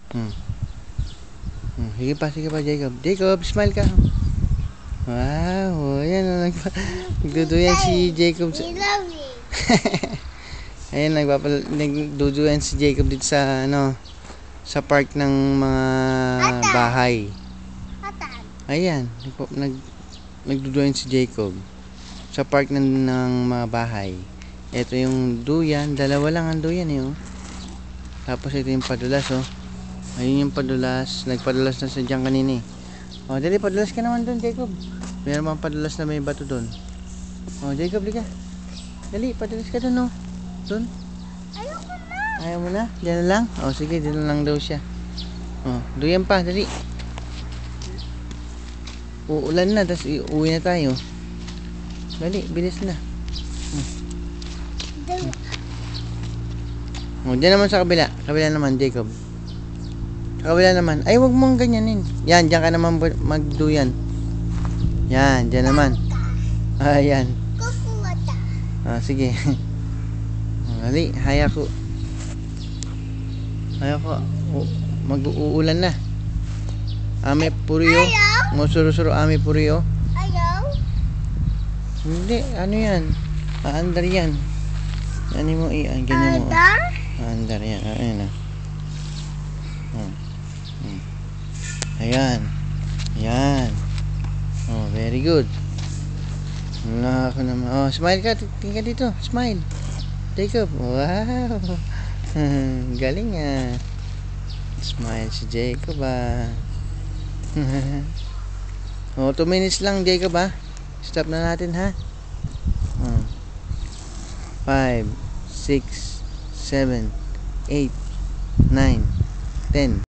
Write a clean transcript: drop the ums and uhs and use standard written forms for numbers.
Hmm. Sige pa, Jacob. Jacob, smile ka. Wow, ayan, nagduduyan si Jacob. Ayan, nagduduyan si Jacob dito sa, sa park ng mga bahay. Ayan, nagduduyan si Jacob sa park ng mga bahay. Ito yung duyan, dalawa lang ang duyan eh, oh. Tapos ito yung padulas, oh. Ayun yung padulas, nagpadulas na siya dyan kanina eh. Oh, dali, padulas ka naman doon, Jacob. Meron mang padulas na may bato doon. Oh, Jacob, lika. Dali, padulas ka doon, oh. Doon. Ayoko na. Ayaw mo na? Diyan lang? Oh, sige, dito lang daw siya. Oh, duyan pa, dali. Uulan na, tapos uwi na tayo. Dali, bilis na. Oh, dyan naman sa kabila. Kabila naman, Jacob. Sa kabila naman. Ay, wag mong ganyanin. Yan, dyan ka naman magduyan. Yan, dyan naman. Ayan. Kukuha ta. Ah, sige. Dali, hayako. Hayako. Mag-uulan na. Ame puriyo. Musuro-suro ame puriyo. Ayaw. Hindi, ano yan? Aandar yan. Ano mo ganyan mo. Ada? Aandar yan. Ayan na. Ayan. Ayan. Oh, very good. Wala ako naman. Oh, smile ka. Tingnan dito. Smile. Jacob. Wow. Galing ah. Smile si Jacob ah. Oh, 2 minutes lang, Jacob ah. Stop na natin ha. 5, 6, 7, 8, 9, 10.